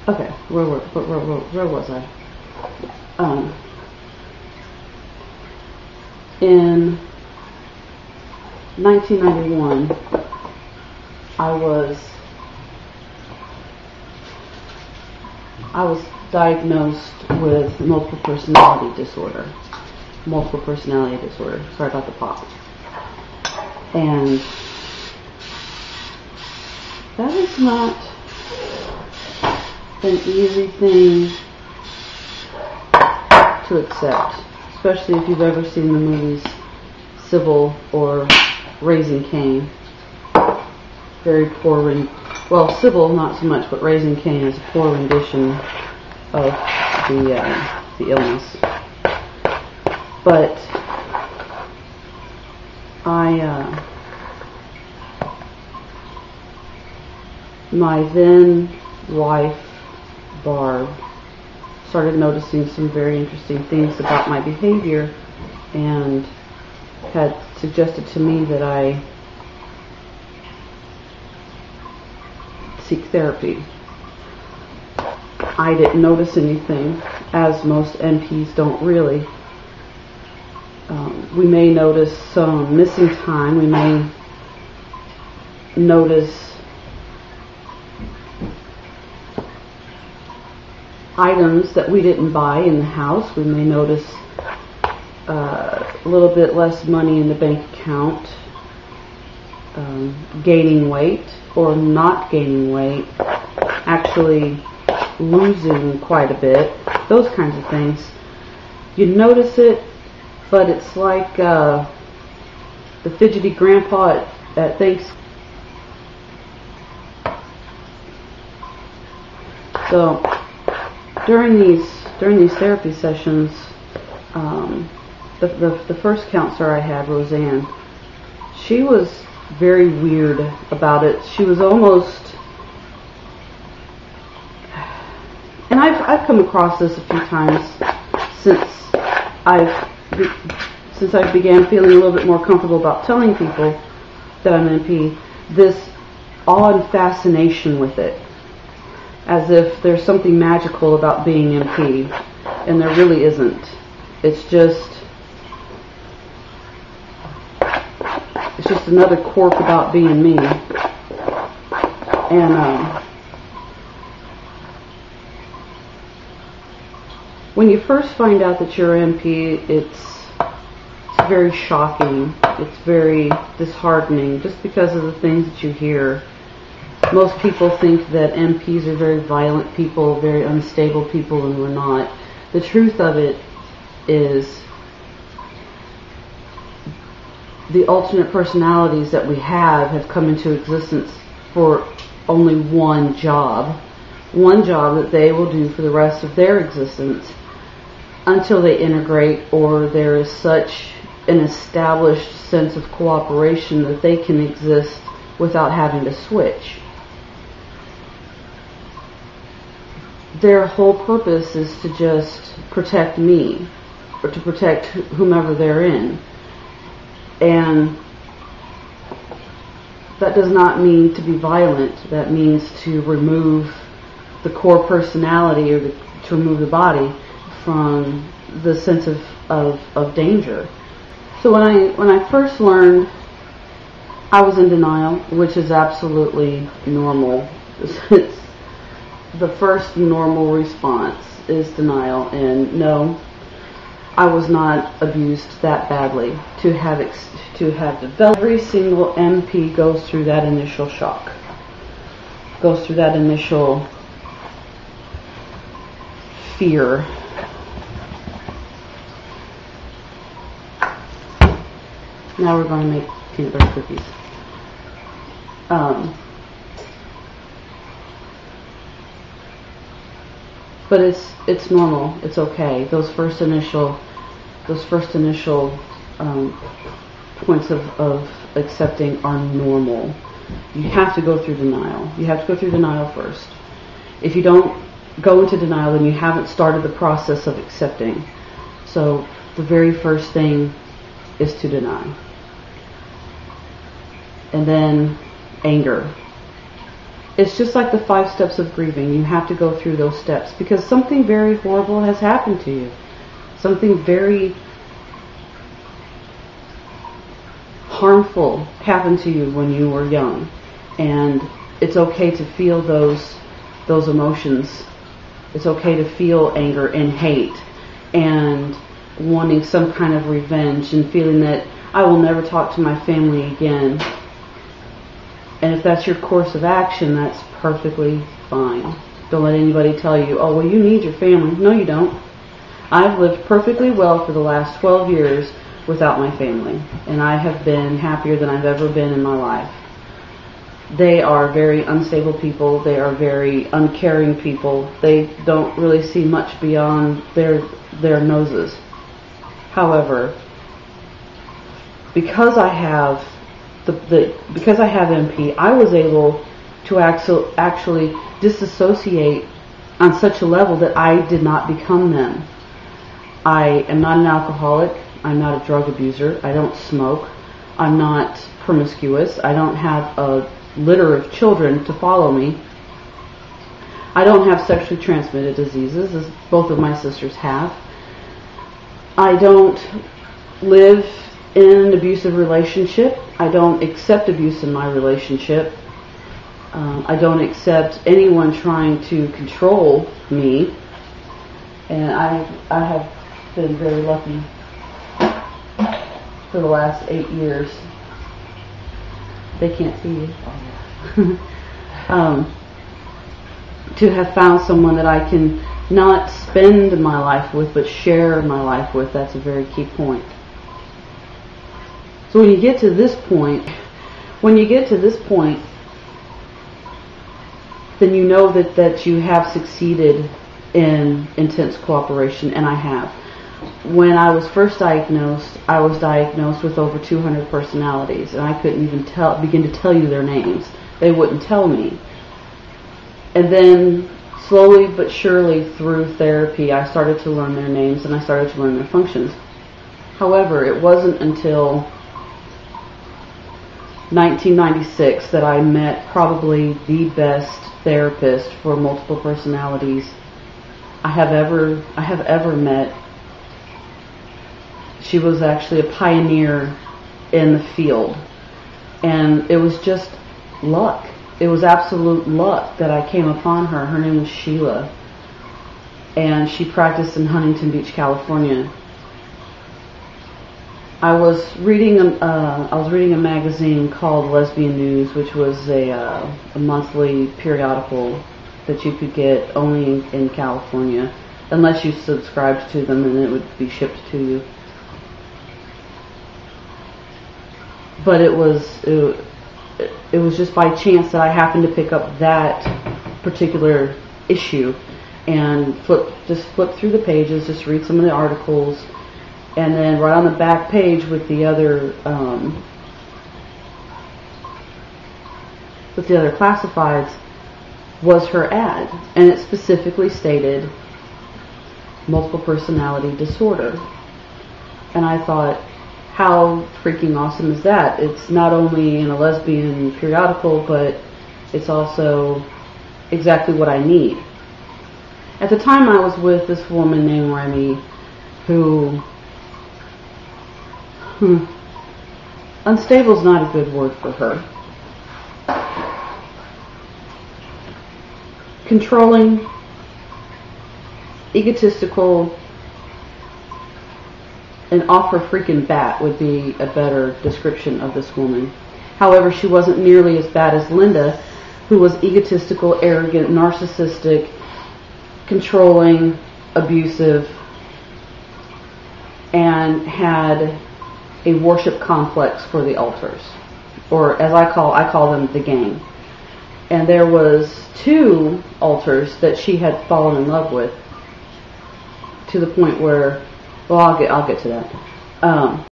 Okay, where was I? In 1991, I was diagnosed with multiple personality disorder. Sorry about the pop. And that is not an easy thing to accept, especially if you've ever seen the movies Sybil or Raising Cain. Very poor, well, Sybil not so much, but Raising Cain is a poor rendition of the illness. But my then wife, Barb, started noticing some very interesting things about my behavior and had suggested to me that I seek therapy. I didn't notice anything, as most NPs don't really. We may notice some missing time. We may notice items that we didn't buy in the house. We may notice a little bit less money in the bank account, gaining weight or not gaining weight, actually losing quite a bit, those kinds of things. You notice it, but it's like the fidgety grandpa at Thanksgiving. So during these therapy sessions, the first counselor I had, Roseanne, she was very weird about it. She was almost, and I've come across this a few times since I began feeling a little bit more comfortable about telling people that I'm NP, this awe and fascination with it, as if there's something magical about being NP, and there really isn't. It's just another quirk about being me. And when you first find out that you're NP, it's very shocking. It's very disheartening, just because of the things that you hear. Most people think that NPs are very violent people, very unstable people, and we're not. The truth of it is the alternate personalities that we have come into existence for only one job that they will do for the rest of their existence until they integrate, or there is such an established sense of cooperation that they can exist without having to switch. Their whole purpose is to just protect me, or to protect whomever they're in. And that does not mean to be violent. That means to remove the core personality, or to remove the body from the sense of danger. So when I first learned, I was in denial, which is absolutely normal. It's the first normal response is denial, and no, I was not abused that badly to have developed. Every single NP goes through that initial shock, goes through that initial fear. Now we're going to make peanut butter cookies. But it's normal. It's okay. Those first initial points of accepting are normal. You have to go through denial. You have to go through denial first. If you don't go into denial, then you haven't started the process of accepting. So the very first thing is to deny. And then anger. It's just like the 5 steps of grieving. You have to go through those steps because something very horrible has happened to you. Something very harmful happened to you when you were young. And it's okay to feel those emotions. It's okay to feel anger and hate and wanting some kind of revenge and feeling that I will never talk to my family again. And if that's your course of action, that's perfectly fine. Don't let anybody tell you, oh, well, you need your family. No, you don't. I've lived perfectly well for the last 12 years without my family. And I have been happier than I've ever been in my life. They are very unstable people. They are very uncaring people. They don't really see much beyond their noses. However, because I have because I have MP, I was able to actually disassociate on such a level that I did not become them. I am not an alcoholic. I'm not a drug abuser. I don't smoke. I'm not promiscuous. I don't have a litter of children to follow me. I don't have sexually transmitted diseases, as both of my sisters have. I don't live in an abusive relationship. I don't accept abuse in my relationship. I don't accept anyone trying to control me. And I have been very lucky for the last 8 years. They can't see you. To have found someone that I can not spend my life with, but share my life with. That's a very key point. So when you get to this point, then you know that you have succeeded in intense cooperation, and I have. When I was first diagnosed, I was diagnosed with over 200 personalities, and I couldn't even begin to tell you their names. They wouldn't tell me. And then slowly but surely through therapy, I started to learn their names and I started to learn their functions. However, it wasn't until 1996 that I met probably the best therapist for multiple personalities I have ever met. She was actually a pioneer in the field, and it was just luck. It was absolute luck that I came upon her. Her name was Sheila, and she practiced in Huntington Beach, California. I was reading a magazine called Lesbian News, which was a monthly periodical that you could get only in California, unless you subscribed to them, and it would be shipped to you. But it was just by chance that I happened to pick up that particular issue and flip through the pages, just read some of the articles, and then right on the back page with the other classifieds was her ad, and it specifically stated multiple personality disorder. And I thought, how freaking awesome is that? It's not only in a lesbian periodical, but it's also exactly what I need. At the time, I was with this woman named Remy, who unstable is not a good word for her. Controlling, egotistical, and off her freaking bat would be a better description of this woman. However, she wasn't nearly as bad as Linda, who was egotistical, arrogant, narcissistic, controlling, abusive, and had a worship complex for the altars, or as I call them, the gang. And there was 2 altars that she had fallen in love with, to the point where, well, I'll get to that.